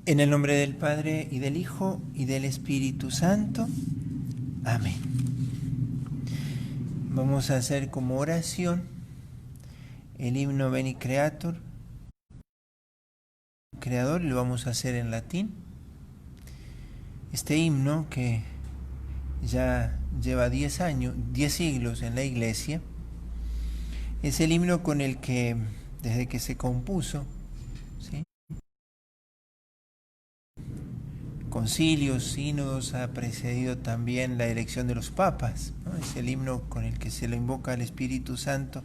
En el nombre del Padre, y del Hijo, y del Espíritu Santo. Amén. Vamos a hacer como oración el himno Veni Creator, Creador, y lo vamos a hacer en latín. Este himno, que ya lleva 10 siglos en la Iglesia, es el himno con el que, desde que se compuso, ¿sí?, concilios, sínodos, ha precedido también la elección de los papas, ¿no? Es el himno con el que se le invoca al Espíritu Santo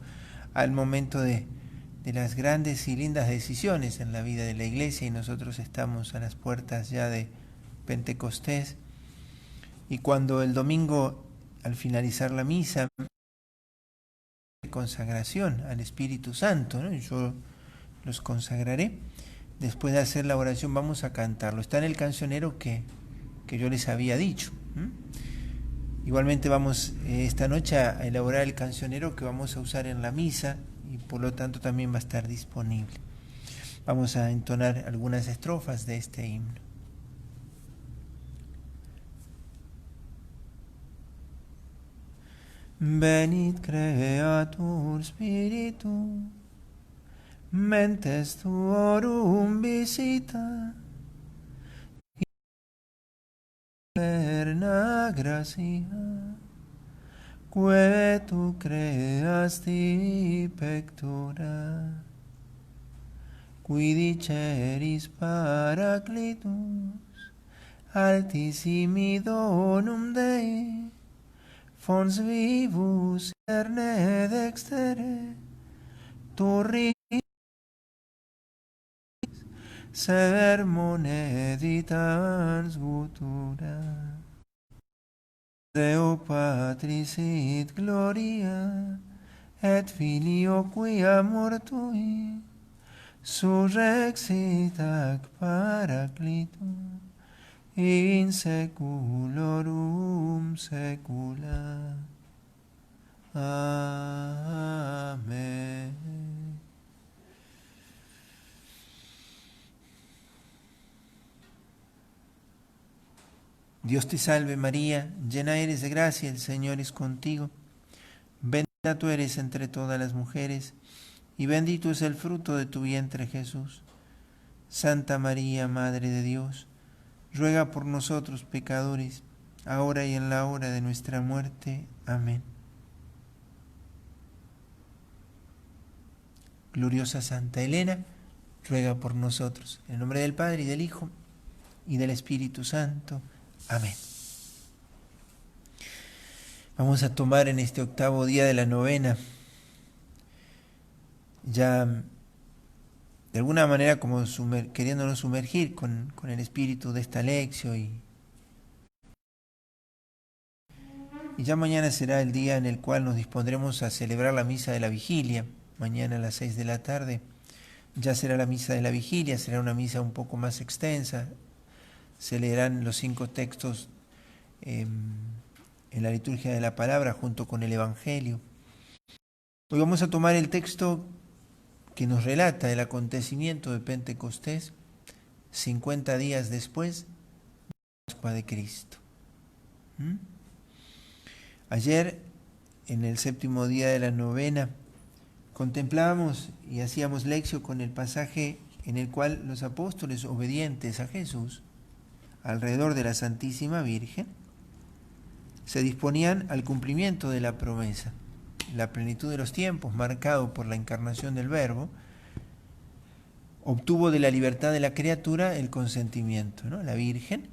al momento de las grandes y lindas decisiones en la vida de la Iglesia, y nosotros estamos a las puertas ya de Pentecostés, y cuando el domingo, al finalizar la misa, consagración al Espíritu Santo, ¿no? Yo los consagraré. Después de hacer la oración vamos a cantarlo. Está en el cancionero que yo les había dicho. Igualmente vamos esta noche a elaborar el cancionero que vamos a usar en la misa, y por lo tanto también va a estar disponible. Vamos a entonar algunas estrofas de este himno. Venit Creator Spiritu, mentes tuorum visita, eterna gracia, que tu creasti pectora, qui diceris Paraclitus, altissimi donum Dei, fons vivus eterne dextere, turri sermone editans futura. Deo Patris et gloria, et Filio quia mortui, surrexit ac Paraclitum, in seculorum secula. Amén. Dios te salve María, llena eres de gracia, el Señor es contigo. Bendita tú eres entre todas las mujeres, y bendito es el fruto de tu vientre Jesús. Santa María, Madre de Dios, ruega por nosotros pecadores, ahora y en la hora de nuestra muerte. Amén. Gloriosa Santa Elena, ruega por nosotros. En el nombre del Padre, y del Hijo, y del Espíritu Santo. Amén. Vamos a tomar en este octavo día de la novena, ya de alguna manera como queriéndonos sumergir con el espíritu de esta lección, y ya mañana será el día en el cual nos dispondremos a celebrar la misa de la vigilia. Mañana a las 6 de la tarde ya será la misa de la vigilia, será una misa un poco más extensa. Se leerán los 5 textos en la liturgia de la palabra junto con el Evangelio. Hoy vamos a tomar el texto que nos relata el acontecimiento de Pentecostés, 50 días después de la Pascua de Cristo. Ayer, en el 7º día de la novena, contemplábamos y hacíamos lección con el pasaje en el cual los apóstoles obedientes a Jesús, alrededor de la Santísima Virgen, se disponían al cumplimiento de la promesa. La plenitud de los tiempos, marcado por la encarnación del Verbo, obtuvo de la libertad de la criatura el consentimiento, ¿no? La Virgen,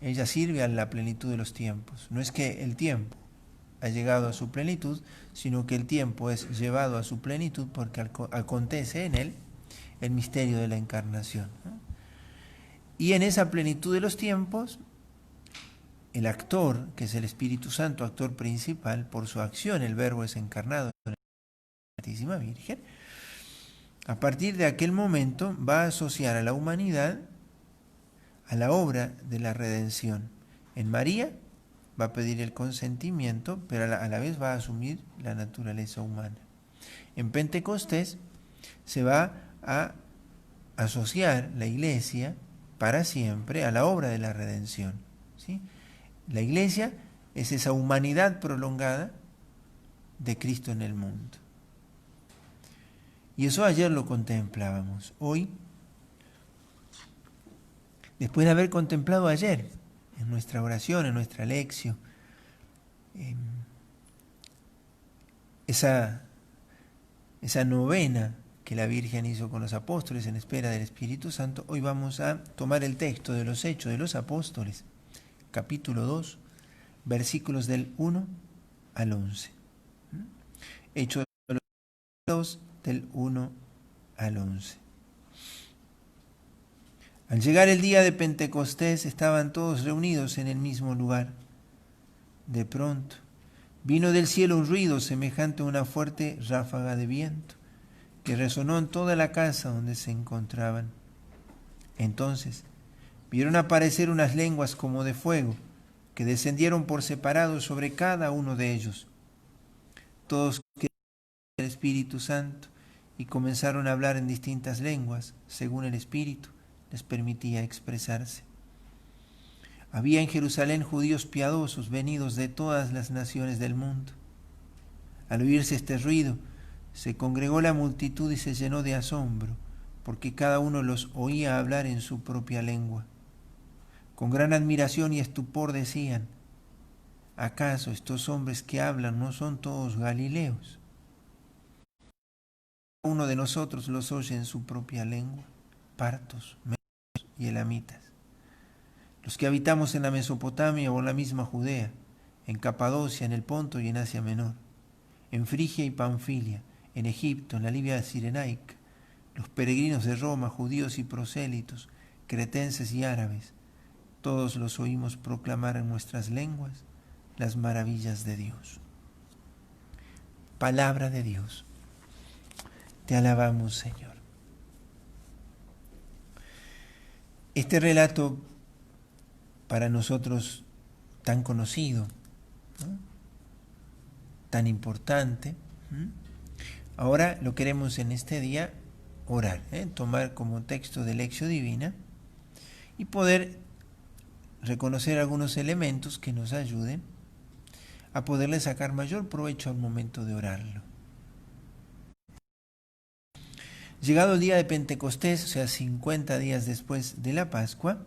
ella sirve a la plenitud de los tiempos. No es que el tiempo ha llegado a su plenitud, sino que el tiempo es llevado a su plenitud porque acontece en él el misterio de la encarnación, ¿no? Y en esa plenitud de los tiempos, el actor, que es el Espíritu Santo, actor principal, por su acción el Verbo es encarnado en la Santísima Virgen. A partir de aquel momento va a asociar a la humanidad a la obra de la redención. En María va a pedir el consentimiento, pero a la vez va a asumir la naturaleza humana. En Pentecostés se va a asociar la Iglesia para siempre a la obra de la redención. ¿Sí? La iglesia es esa humanidad prolongada de Cristo en el mundo. Y eso ayer lo contemplábamos. Hoy, después de haber contemplado ayer, en nuestra oración, en nuestra lección, esa novena que la Virgen hizo con los apóstoles en espera del Espíritu Santo, hoy vamos a tomar el texto de los Hechos de los Apóstoles, capítulo 2, versículos del 1 al 11. Hechos de los Apóstoles 2, del 1 al 11. Al llegar el día de Pentecostés, estaban todos reunidos en el mismo lugar. De pronto, vino del cielo un ruido semejante a una fuerte ráfaga de viento, que resonó en toda la casa donde se encontraban. Entonces vieron aparecer unas lenguas como de fuego, que descendieron por separado sobre cada uno de ellos. Todos creyeron en el Espíritu Santo y comenzaron a hablar en distintas lenguas, según el Espíritu les permitía expresarse. Había en Jerusalén judíos piadosos venidos de todas las naciones del mundo. Al oírse este ruido, se congregó la multitud y se llenó de asombro, porque cada uno los oía hablar en su propia lengua. Con gran admiración y estupor decían: ¿acaso estos hombres que hablan no son todos galileos? Uno de nosotros los oye en su propia lengua, partos, medos y elamitas. Los que habitamos en la Mesopotamia o en la misma Judea, en Capadocia, en el Ponto y en Asia Menor, en Frigia y Panfilia, en Egipto, en la Libia cirenaica, los peregrinos de Roma, judíos y prosélitos, cretenses y árabes, todos los oímos proclamar en nuestras lenguas las maravillas de Dios. Palabra de Dios. Te alabamos, Señor. Este relato para nosotros tan conocido, ¿no?, tan importante, ahora lo queremos en este día orar, tomar como texto de Lección Divina y poder reconocer algunos elementos que nos ayuden a poderle sacar mayor provecho al momento de orarlo. Llegado el día de Pentecostés, o sea, 50 días después de la Pascua,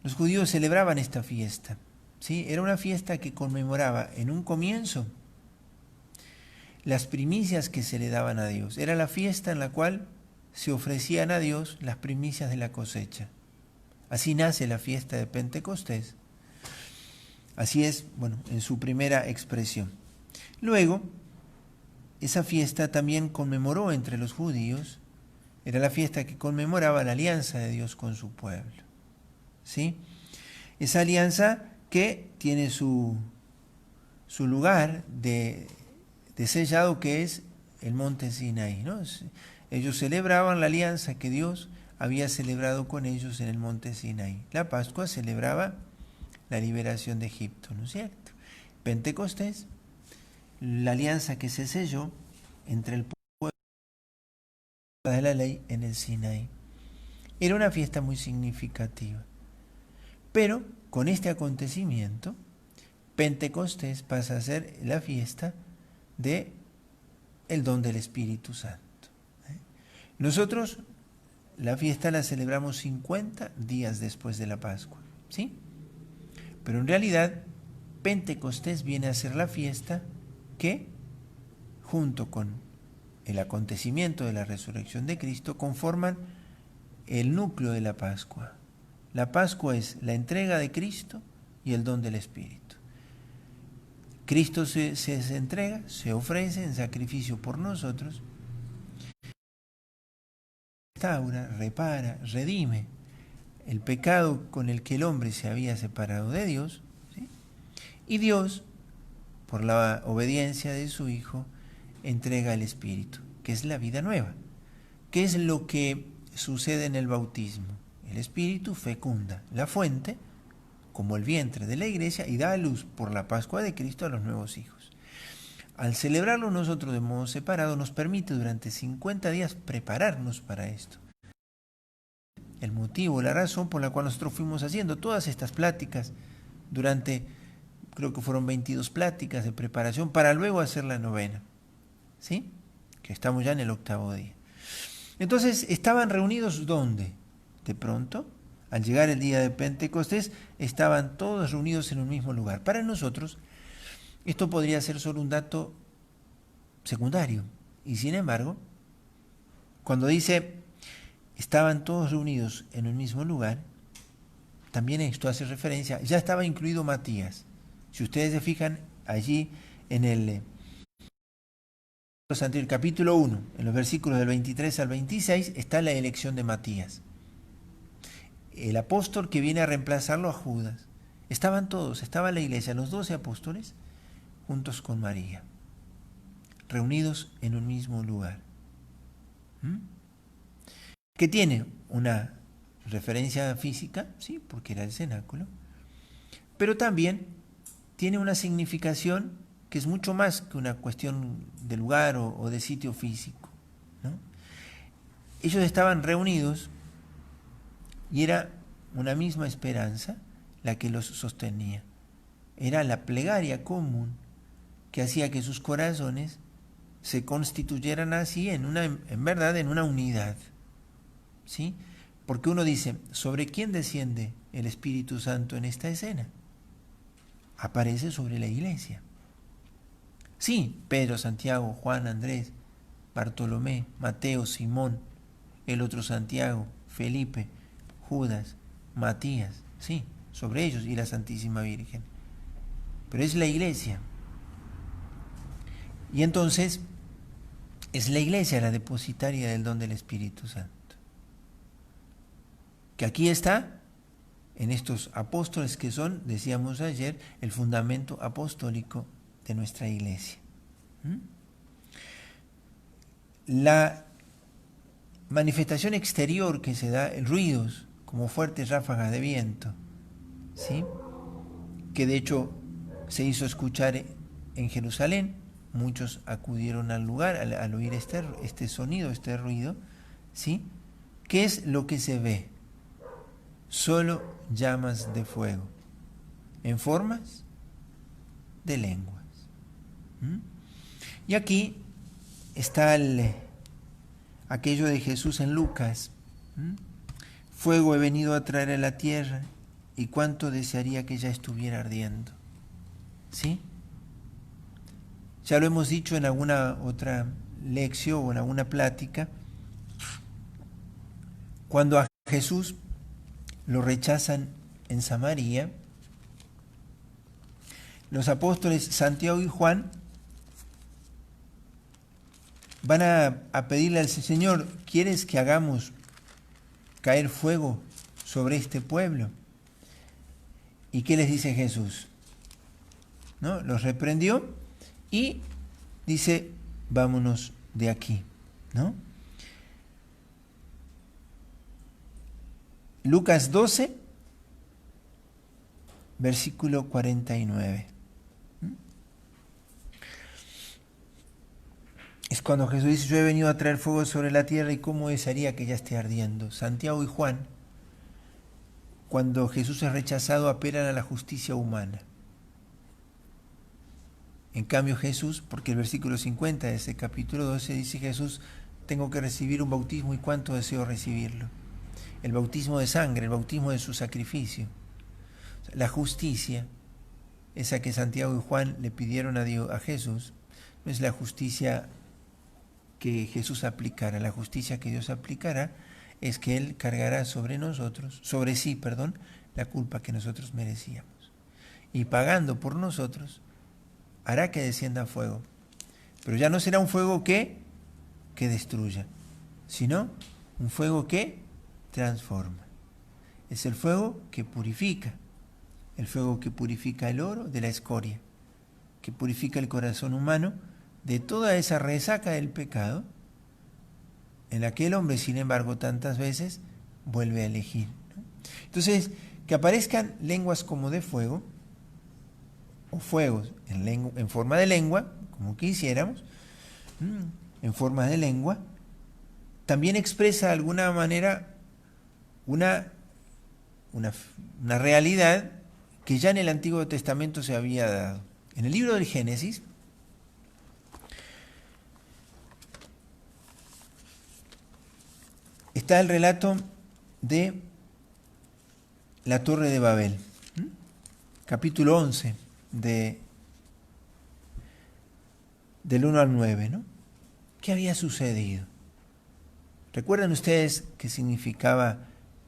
los judíos celebraban esta fiesta. ¿Sí? Era una fiesta que conmemoraba en un comienzo las primicias que se le daban a Dios. Era la fiesta en la cual se ofrecían a Dios las primicias de la cosecha. Así nace la fiesta de Pentecostés. Así es, bueno, en su primera expresión. Luego, esa fiesta también conmemoró entre los judíos, era la fiesta que conmemoraba la alianza de Dios con su pueblo. ¿Sí? Esa alianza que tiene su lugar de sellado, que es el monte Sinaí, ¿no? Ellos celebraban la alianza que Dios había celebrado con ellos en el monte Sinaí. La Pascua celebraba la liberación de Egipto, ¿no es cierto? Pentecostés, la alianza que se selló entre el pueblo de la ley en el Sinaí. Era una fiesta muy significativa. Pero con este acontecimiento, Pentecostés pasa a ser la fiesta de el don del Espíritu Santo. Nosotros la fiesta la celebramos 50 días después de la Pascua, ¿sí? Pero en realidad Pentecostés viene a ser la fiesta que, junto con el acontecimiento de la resurrección de Cristo, conforman el núcleo de la Pascua. La Pascua es la entrega de Cristo y el don del Espíritu. Cristo se entrega, se ofrece en sacrificio por nosotros, restaura, repara, redime el pecado con el que el hombre se había separado de Dios, ¿sí? Y Dios, por la obediencia de su Hijo, entrega el Espíritu, que es la vida nueva. ¿Qué es lo que sucede en el bautismo? El Espíritu fecunda la fuente, como el vientre de la iglesia, y da a luz por la Pascua de Cristo a los nuevos hijos. Al celebrarlo nosotros de modo separado, nos permite durante 50 días prepararnos para esto. el motivo, la razón por la cual nosotros fuimos haciendo todas estas pláticas durante, creo que fueron 22 pláticas de preparación para luego hacer la novena, ¿sí? Que estamos ya en el 8º día. Entonces, ¿estaban reunidos dónde? De pronto, al llegar el día de Pentecostés, estaban todos reunidos en un mismo lugar. Para nosotros, esto podría ser solo un dato secundario. Y sin embargo, cuando dice estaban todos reunidos en un mismo lugar, también esto hace referencia, ya estaba incluido Matías. Si ustedes se fijan allí en el capítulo 1, en los versículos del 23 al 26, está la elección de Matías, el apóstol que viene a reemplazarlo a Judas. Estaban todos, estaba la iglesia, los 12 apóstoles, juntos con María, reunidos en un mismo lugar. Que tiene una referencia física, sí, porque era el cenáculo, pero también tiene una significación que es mucho más que una cuestión de lugar o de sitio físico, ¿no? Ellos estaban reunidos y era una misma esperanza la que los sostenía. Era la plegaria común que hacía que sus corazones se constituyeran así en verdad en una unidad, ¿sí? Porque uno dice, ¿sobre quién desciende el Espíritu Santo en esta escena? Aparece sobre la iglesia. Sí, Pedro, Santiago, Juan, Andrés, Bartolomé, Mateo, Simón, el otro Santiago, Felipe, Judas, Matías, sí, sobre ellos y la Santísima Virgen. Pero es la iglesia. Y entonces es la iglesia la depositaria del don del Espíritu Santo. Que aquí está en estos apóstoles que son, decíamos ayer, el fundamento apostólico de nuestra iglesia. La manifestación exterior que se da, ruidos como fuertes ráfagas de viento, ¿sí? Que de hecho se hizo escuchar en Jerusalén, muchos acudieron al lugar al oír este sonido, este ruido, ¿sí? ¿Qué es lo que se ve? Solo llamas de fuego, en formas de lenguas. Y aquí está aquello de Jesús en Lucas. Fuego he venido a traer a la tierra y cuánto desearía que ya estuviera ardiendo. ¿Sí? Ya lo hemos dicho en alguna otra lección o en alguna plática. Cuando a Jesús lo rechazan en Samaria, los apóstoles Santiago y Juan van a pedirle al Señor, ¿quieres que hagamos caer fuego sobre este pueblo? ¿Y qué les dice Jesús? ¿No? Los reprendió y dice, vámonos de aquí, ¿no? Lucas 12, versículo 49. Es cuando Jesús dice, yo he venido a traer fuego sobre la tierra y cómo desearía que ya esté ardiendo. Santiago y Juan, cuando Jesús es rechazado, apelan a la justicia humana. En cambio Jesús, porque el versículo 50 de ese capítulo 12 dice Jesús, tengo que recibir un bautismo y cuánto deseo recibirlo. El bautismo de sangre, el bautismo de su sacrificio. La justicia, esa que Santiago y Juan le pidieron a Jesús, no es la justicia que Jesús aplicara. La justicia que Dios aplicará es que Él cargará sobre sí, la culpa que nosotros merecíamos. Y pagando por nosotros, hará que descienda fuego. Pero ya no será un fuego que destruya, sino un fuego que transforma. Es el fuego que purifica. El fuego que purifica el oro de la escoria, que purifica el corazón humano de toda esa resaca del pecado en la que el hombre, sin embargo, tantas veces vuelve a elegir, ¿no? Entonces, que aparezcan lenguas como de fuego, o fuegos en forma de lengua, como quisiéramos, en forma de lengua, también expresa de alguna manera una, una realidad que ya en el Antiguo Testamento se había dado. En el libro del Génesis está el relato de la Torre de Babel, capítulo 11, del 1 al 9, ¿no? ¿Qué había sucedido? ¿Recuerdan ustedes qué significaba,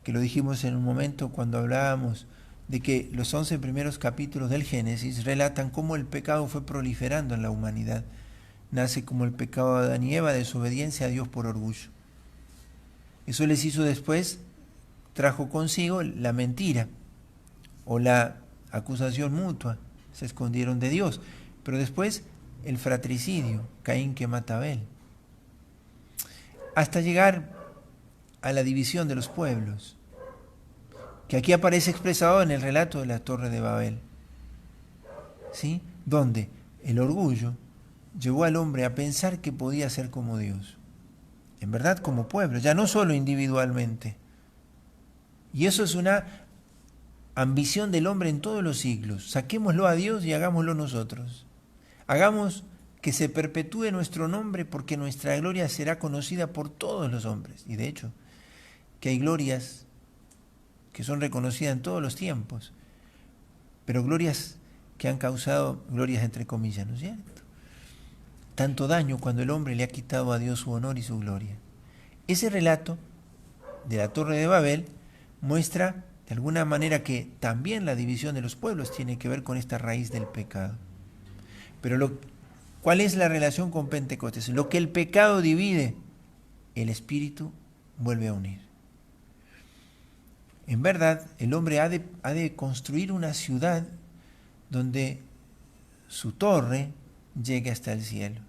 que lo dijimos en un momento cuando hablábamos de que los 11 primeros capítulos del Génesis relatan cómo el pecado fue proliferando en la humanidad? Nace como el pecado de Adán y Eva, desobediencia a Dios por orgullo. Eso les hizo después, trajo consigo la mentira o la acusación mutua, se escondieron de Dios. Pero después el fratricidio, Caín que mata a Abel, hasta llegar a la división de los pueblos, que aquí aparece expresado en el relato de la Torre de Babel, ¿sí? Donde el orgullo llevó al hombre a pensar que podía ser como Dios, en verdad como pueblo, ya no solo individualmente. Y eso es una ambición del hombre en todos los siglos. Saquémoslo a Dios y hagámoslo nosotros. Hagamos que se perpetúe nuestro nombre, porque nuestra gloria será conocida por todos los hombres. Y de hecho, que hay glorias que son reconocidas en todos los tiempos, pero glorias que han causado, glorias entre comillas, ¿no es cierto?, tanto daño cuando el hombre le ha quitado a Dios su honor y su gloria. Ese relato de la Torre de Babel muestra de alguna manera que también la división de los pueblos tiene que ver con esta raíz del pecado. Pero ¿cuál es la relación con Pentecostés? Lo que el pecado divide, el Espíritu vuelve a unir. En verdad, el hombre ha de construir una ciudad donde su torre llegue hasta el cielo.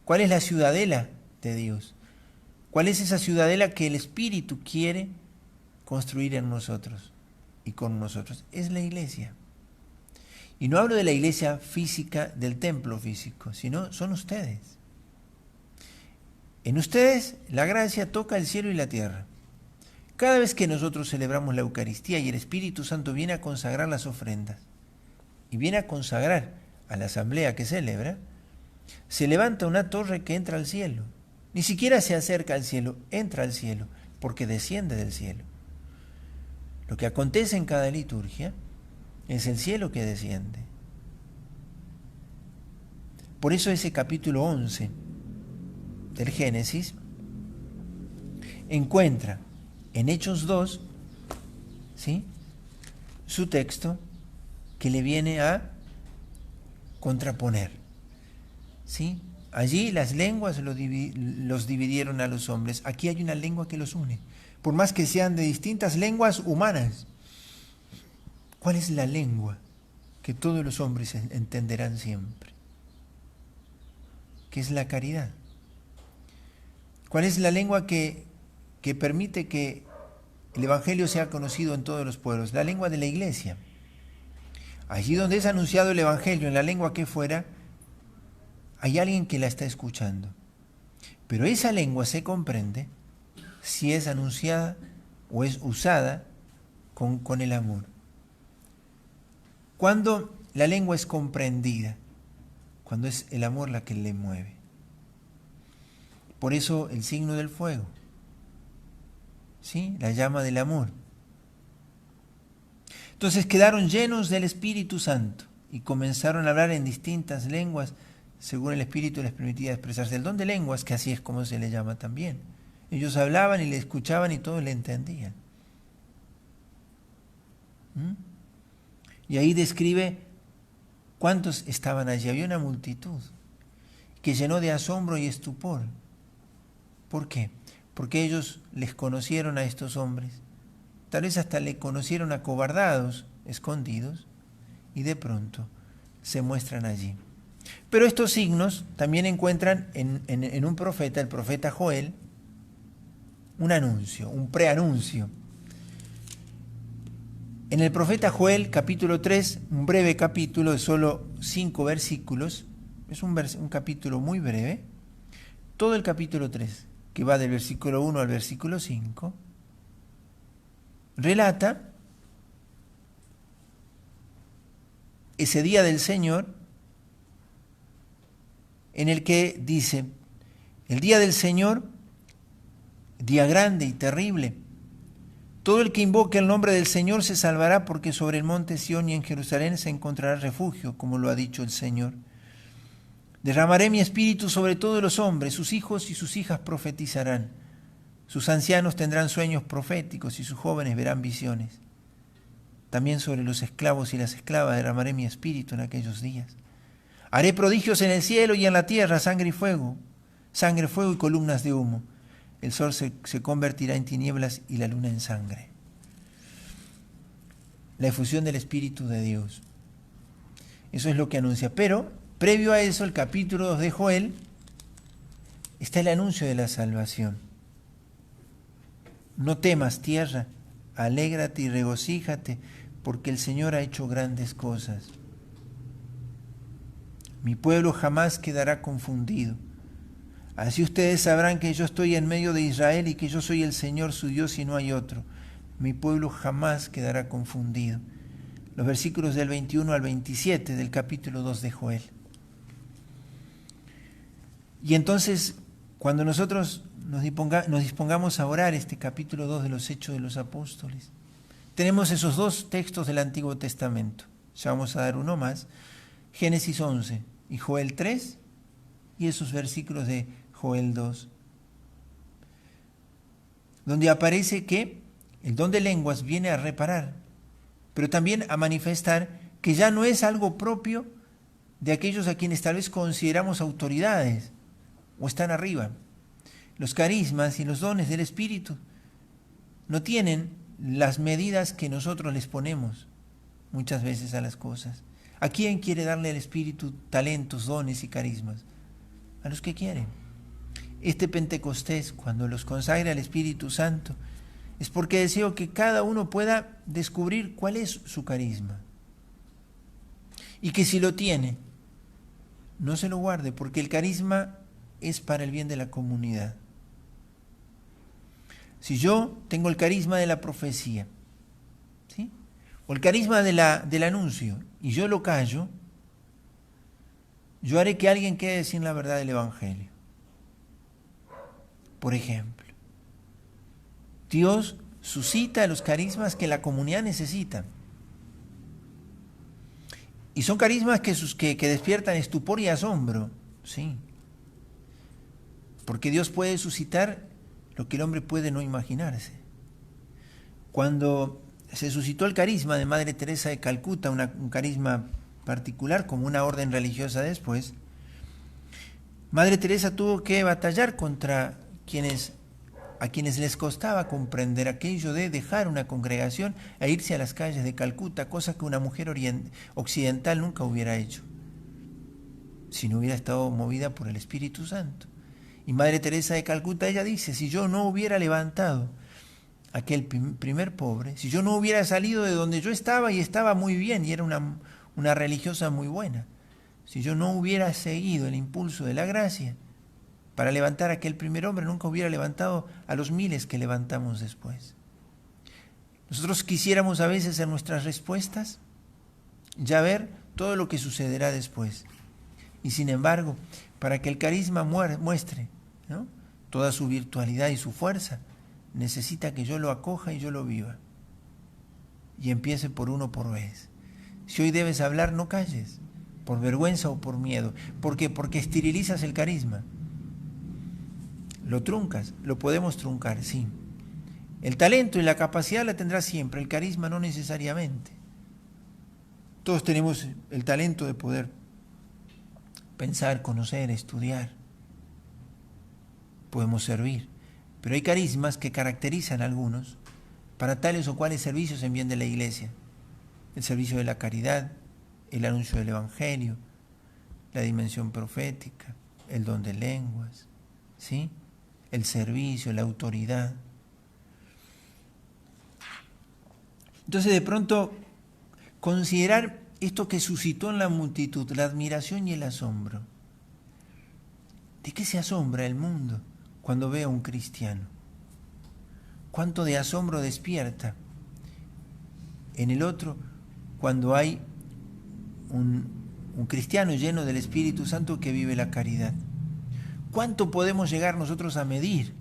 ¿Cuál es la ciudadela de Dios? ¿Cuál es esa ciudadela que el Espíritu quiere construir en nosotros y con nosotros? Es la iglesia. Y no hablo de la iglesia física, del templo físico, sino son ustedes. En ustedes la gracia toca el cielo y la tierra. Cada vez que nosotros celebramos la Eucaristía y el Espíritu Santo viene a consagrar las ofrendas y viene a consagrar a la asamblea que celebra, se levanta una torre que entra al cielo. Ni siquiera se acerca al cielo, entra al cielo, porque desciende del cielo. Lo que acontece en cada liturgia es el cielo que desciende. Por eso ese capítulo 11 del Génesis encuentra en Hechos 2, ¿sí?, su texto que le viene a contraponer, ¿sí? Allí las lenguas los dividieron a los hombres. Aquí hay una lengua que los une, por más que sean de distintas lenguas humanas. ¿Cuál es la lengua que todos los hombres entenderán siempre? ¿Qué es la caridad? ¿Cuál es la lengua que permite que el Evangelio sea conocido en todos los pueblos? La lengua de la iglesia. Allí donde es anunciado el Evangelio, en la lengua que fuera, hay alguien que la está escuchando. Pero esa lengua se comprende si es anunciada o es usada con el amor. Cuando la lengua es comprendida, cuando es el amor la que le mueve. Por eso el signo del fuego, ¿sí?, la llama del amor. Entonces quedaron llenos del Espíritu Santo y comenzaron a hablar en distintas lenguas, según el Espíritu les permitía expresarse. El don de lenguas, que así es como se le llama también. Ellos hablaban y le escuchaban y todos le entendían. Y ahí describe cuántos estaban allí. Había una multitud que llenó de asombro y estupor. ¿Por qué? Porque ellos les conocieron a estos hombres. Tal vez hasta le conocieron acobardados, escondidos, y de pronto se muestran allí. Pero estos signos también encuentran en un profeta, el profeta Joel, un anuncio, un preanuncio. En el profeta Joel, capítulo 3, un breve capítulo de solo 5 versículos, es un capítulo muy breve, todo el capítulo 3, que va del versículo 1 al versículo 5, relata ese día del Señor en el que dice, el día del Señor, día grande y terrible, todo el que invoque el nombre del Señor se salvará, porque sobre el monte Sión y en Jerusalén se encontrará refugio, como lo ha dicho el Señor. Derramaré mi espíritu sobre todos los hombres, sus hijos y sus hijas profetizarán, sus ancianos tendrán sueños proféticos y sus jóvenes verán visiones. También sobre los esclavos y las esclavas derramaré mi espíritu en aquellos días. Haré prodigios en el cielo y en la tierra, sangre, fuego y columnas de humo. El sol se convertirá en tinieblas y la luna en sangre. La efusión del Espíritu de Dios. Eso es lo que anuncia. Pero, previo a eso, el capítulo 2 de Joel, está el anuncio de la salvación. No temas, tierra, alégrate y regocíjate, porque el Señor ha hecho grandes cosas. Mi pueblo jamás quedará confundido. Así ustedes sabrán que yo estoy en medio de Israel y que yo soy el Señor su Dios y no hay otro. Mi pueblo jamás quedará confundido. Los versículos del 21 al 27 del capítulo 2 de Joel. Y entonces, cuando nosotros nos dispongamos a orar este capítulo 2 de los Hechos de los Apóstoles, tenemos esos dos textos del Antiguo Testamento. Ya vamos a dar uno más. Génesis 11 y Joel 3 y esos versículos de Joel 2, donde aparece que el don de lenguas viene a reparar, pero también a manifestar que ya no es algo propio de aquellos a quienes tal vez consideramos autoridades o están arriba. Los carismas y los dones del Espíritu no tienen las medidas que nosotros les ponemos muchas veces a las cosas. ¿A quién quiere darle el Espíritu talentos, dones y carismas? A los que quieren. Este Pentecostés, cuando los consagra el Espíritu Santo, es porque deseo que cada uno pueda descubrir cuál es su carisma. Y que si lo tiene, no se lo guarde, porque el carisma es para el bien de la comunidad. Si yo tengo el carisma de la profecía, ¿sí?, o el carisma del anuncio, y yo lo callo, yo haré que alguien quede sin la verdad del Evangelio. Por ejemplo, Dios suscita los carismas que la comunidad necesita. Y son carismas que despiertan estupor y asombro, sí. Porque Dios puede suscitar lo que el hombre puede no imaginarse. Cuando se suscitó el carisma de Madre Teresa de Calcuta, un carisma particular como una orden religiosa después, Madre Teresa tuvo que batallar contra a quienes les costaba comprender aquello de dejar una congregación e irse a las calles de Calcuta, cosa que una mujer occidental nunca hubiera hecho, si no hubiera estado movida por el Espíritu Santo. Y Madre Teresa de Calcuta, ella dice, si yo no hubiera levantado aquel primer pobre, si yo no hubiera salido de donde yo estaba y estaba muy bien y era una religiosa muy buena, si yo no hubiera seguido el impulso de la gracia para levantar a aquel primer hombre, nunca hubiera levantado a los miles que levantamos después. Nosotros quisiéramos a veces en nuestras respuestas ya ver todo lo que sucederá después. Y sin embargo, para que el carisma muestre, ¿no?, toda su virtualidad y su fuerza, necesita que yo lo acoja y yo lo viva. Y empiece por uno por vez. Si hoy debes hablar, no calles, por vergüenza o por miedo. ¿Por qué? Porque esterilizas el carisma. Lo truncas, lo podemos truncar, sí. El talento y la capacidad la tendrás siempre, el carisma no necesariamente. Todos tenemos el talento de poder pensar, conocer, estudiar. Podemos servir. Pero hay carismas que caracterizan a algunos para tales o cuales servicios en bien de la iglesia. El servicio de la caridad, el anuncio del Evangelio, la dimensión profética, el don de lenguas, ¿sí?, el servicio, la autoridad. Entonces, de pronto, considerar esto que suscitó en la multitud, la admiración y el asombro. ¿De qué se asombra el mundo cuando ve a un cristiano? ¿Cuánto de asombro despierta en el otro cuando hay un cristiano lleno del Espíritu Santo que vive la caridad. ¿Cuánto podemos llegar nosotros a medir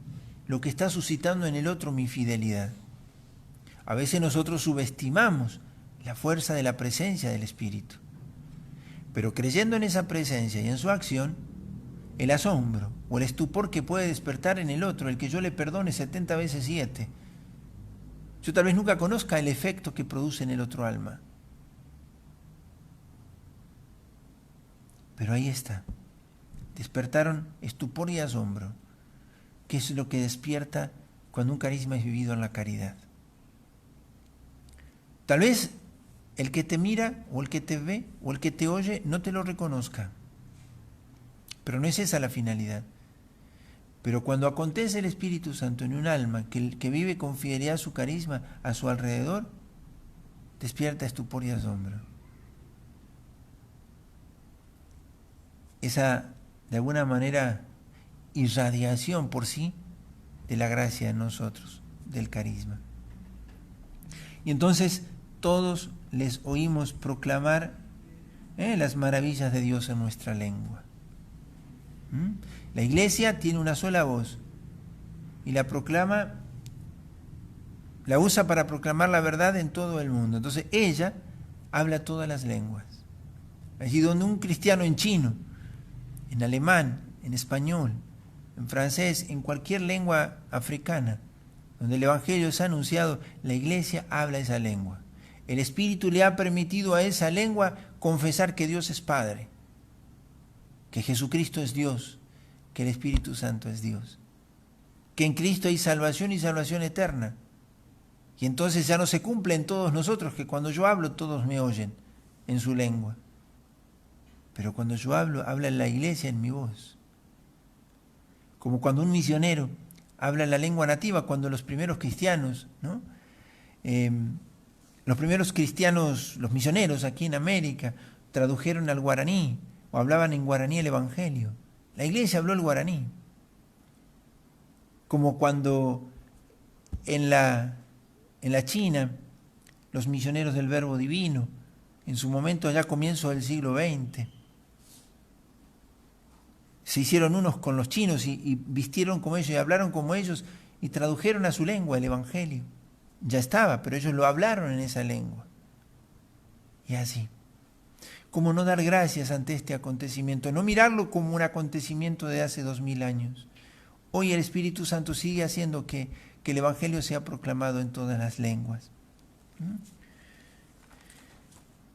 lo que está suscitando en el otro mi fidelidad? A veces nosotros subestimamos la fuerza de la presencia del Espíritu, pero creyendo en esa presencia y en su acción, el asombro o el estupor que puede despertar en el otro, el que yo le perdone 70 veces 7, yo tal vez nunca conozca el efecto que produce en el otro alma. Pero ahí está. Despertaron estupor y asombro, que es lo que despierta cuando un carisma es vivido en la caridad. Tal vez el que te mira, o el que te ve, o el que te oye, no te lo reconozca. Pero no es esa la finalidad. Pero cuando acontece el Espíritu Santo en un alma que vive con fidelidad su carisma a su alrededor, despierta estupor y asombro. Esa, de alguna manera, irradiación por sí de la gracia en nosotros, del carisma. Y entonces todos les oímos proclamar las maravillas de Dios en nuestra lengua. La iglesia tiene una sola voz y la proclama, la usa para proclamar la verdad en todo el mundo. Entonces ella habla todas las lenguas. Allí donde un cristiano en chino, en alemán, en español, en francés, en cualquier lengua africana, donde el Evangelio es anunciado, la iglesia habla esa lengua. El Espíritu le ha permitido a esa lengua confesar que Dios es Padre, que Jesucristo es Dios, que el Espíritu Santo es Dios, que en Cristo hay salvación y salvación eterna. Y entonces ya no se cumple en todos nosotros que cuando yo hablo todos me oyen en su lengua. Pero cuando yo hablo, habla en la iglesia en mi voz. Como cuando un misionero habla la lengua nativa, cuando los primeros cristianos, ¿no? Los primeros cristianos, los misioneros aquí en América, tradujeron al guaraní o hablaban en guaraní el Evangelio. La iglesia habló el guaraní. Como cuando en la China, los misioneros del Verbo Divino, en su momento allá comienzo del siglo XX, se hicieron unos con los chinos y vistieron como ellos y hablaron como ellos y tradujeron a su lengua el Evangelio. Ya estaba, pero ellos lo hablaron en esa lengua. Y así. ¿Cómo no dar gracias ante este acontecimiento? No mirarlo como un acontecimiento de hace 2000 años. Hoy el Espíritu Santo sigue haciendo que el Evangelio sea proclamado en todas las lenguas.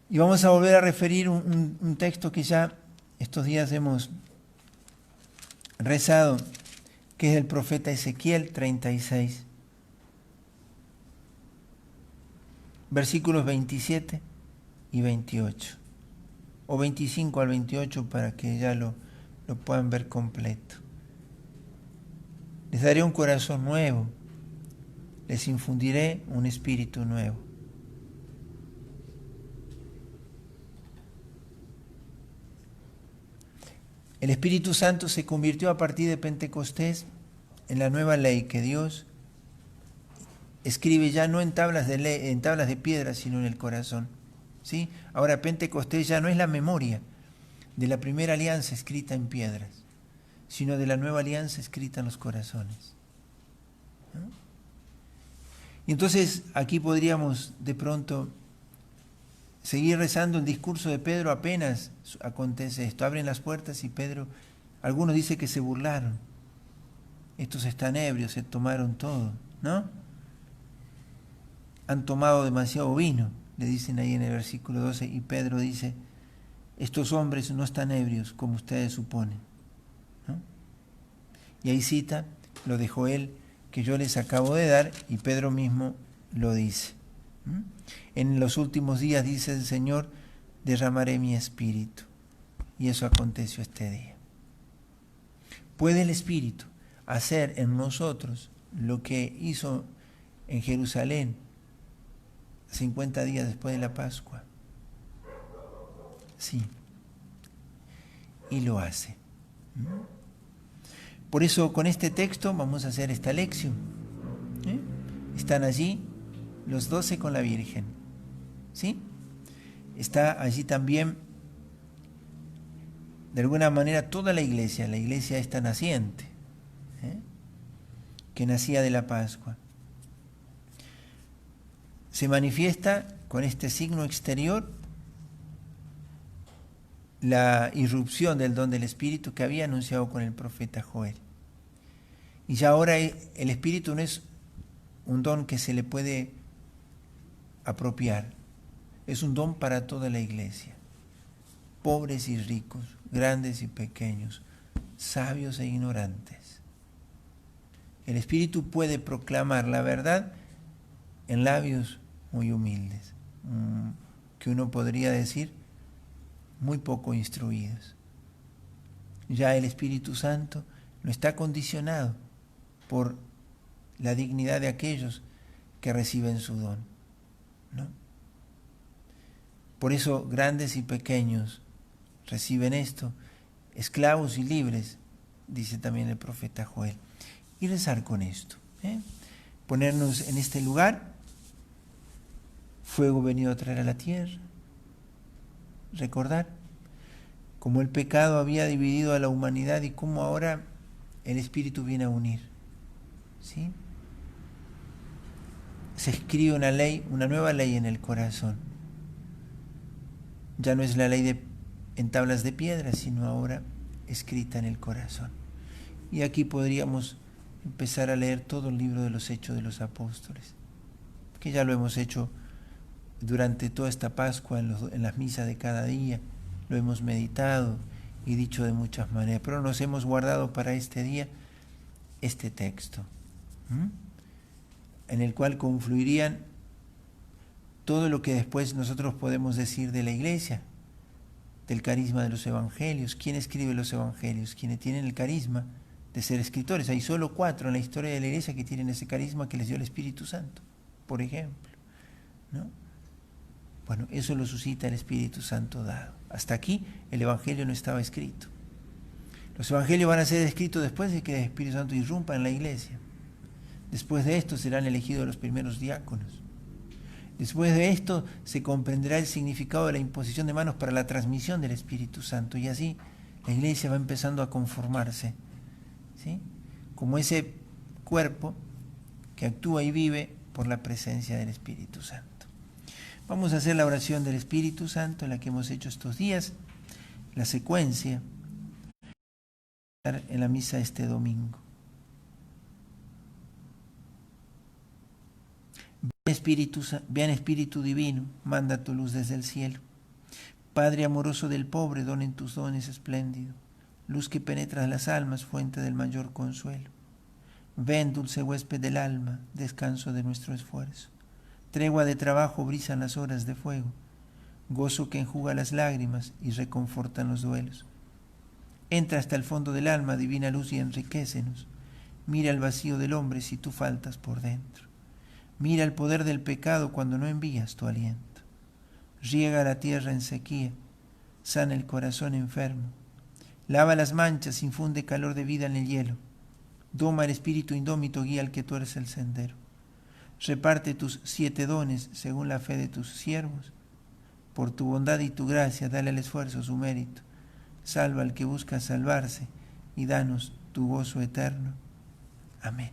Y vamos a volver a referir un texto que ya estos días hemos rezado, que es del profeta Ezequiel 36, versículos 27 y 28, o 25 al 28 para que ya lo puedan ver completo. Les daré un corazón nuevo, les infundiré un espíritu nuevo. El Espíritu Santo se convirtió a partir de Pentecostés en la nueva ley que Dios escribe ya no en tablas de piedra, sino en el corazón. ¿Sí? Ahora Pentecostés ya no es la memoria de la primera alianza escrita en piedras, sino de la nueva alianza escrita en los corazones. ¿No? Y entonces aquí podríamos de pronto seguir rezando el discurso de Pedro apenas acontece esto. Abren las puertas y Pedro, algunos dicen que se burlaron. Estos están ebrios, se tomaron todo, ¿no? Han tomado demasiado vino, le dicen ahí en el versículo 12, y Pedro dice, estos hombres no están ebrios como ustedes suponen, ¿no? Y ahí cita lo de Joel que yo les acabo de dar, y Pedro mismo lo dice. En los últimos días, dice el Señor, derramaré mi espíritu. Y eso aconteció este día. ¿Puede el Espíritu hacer en nosotros lo que hizo en Jerusalén 50 días después de la Pascua? Sí. Y lo hace. Por eso con este texto vamos a hacer esta lección. Están allí los 12 con la Virgen. ¿sí? Está allí también, de alguna manera, toda la iglesia esta naciente, ¿eh? Que nacía de la Pascua. Se manifiesta con este signo exterior la irrupción del don del Espíritu que había anunciado con el profeta Joel. Y ya ahora el Espíritu no es un don que se le puede apropiar, es un don para toda la iglesia, pobres y ricos, grandes y pequeños, sabios e ignorantes. El Espíritu puede proclamar la verdad en labios muy humildes, que uno podría decir muy poco instruidos. Ya el Espíritu Santo no está condicionado por la dignidad de aquellos que reciben su don, ¿no? Por eso grandes y pequeños reciben esto, esclavos y libres, dice también el profeta Joel. Y rezar con esto, ponernos en este lugar, fuego venido a traer a la tierra, recordar cómo el pecado había dividido a la humanidad y cómo ahora el Espíritu viene a unir, ¿sí? Se escribe una ley, una nueva ley en el corazón. Ya no es la ley en tablas de piedra, sino ahora escrita en el corazón. Y aquí podríamos empezar a leer todo el libro de los Hechos de los Apóstoles, que ya lo hemos hecho durante toda esta Pascua en las misas de cada día, lo hemos meditado y dicho de muchas maneras, pero nos hemos guardado para este día este texto, en el cual confluirían todo lo que después nosotros podemos decir de la iglesia, del carisma de los evangelios. ¿Quién escribe los evangelios? Quienes tienen el carisma de ser escritores. Hay solo 4 en la historia de la iglesia que tienen ese carisma que les dio el Espíritu Santo, por ejemplo, ¿no? Bueno, eso lo suscita el Espíritu Santo dado. Hasta aquí el evangelio no estaba escrito. Los evangelios van a ser escritos después de que el Espíritu Santo irrumpa en la iglesia. Después de esto serán elegidos los primeros diáconos. Después de esto se comprenderá el significado de la imposición de manos para la transmisión del Espíritu Santo. Y así la iglesia va empezando a conformarse, ¿sí? Como ese cuerpo que actúa y vive por la presencia del Espíritu Santo. Vamos a hacer la oración del Espíritu Santo, la que hemos hecho estos días, la secuencia, en la misa este domingo. Ven Espíritu Divino, manda tu luz desde el cielo. Padre amoroso del pobre, don en tus dones espléndido, luz que penetras las almas, fuente del mayor consuelo. Ven, dulce huésped del alma, descanso de nuestro esfuerzo. Tregua de trabajo brisan las horas de fuego, gozo que enjuga las lágrimas y reconfortan los duelos. Entra hasta el fondo del alma, divina luz, y enriquécenos. Mira el vacío del hombre si tú faltas por dentro. Mira el poder del pecado cuando no envías tu aliento. Riega la tierra en sequía, sana el corazón enfermo. Lava las manchas, infunde calor de vida en el hielo. Doma el espíritu indómito, guía al que tuerce el sendero. Reparte tus 7 dones según la fe de tus siervos. Por tu bondad y tu gracia, dale al esfuerzo su mérito. Salva al que busca salvarse y danos tu gozo eterno. Amén.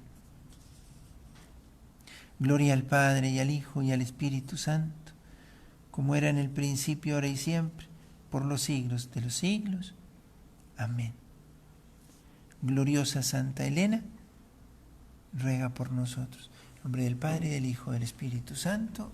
Gloria al Padre y al Hijo y al Espíritu Santo, como era en el principio, ahora y siempre, por los siglos de los siglos. Amén. Gloriosa Santa Elena, ruega por nosotros. En nombre del Padre, del Hijo y del Espíritu Santo.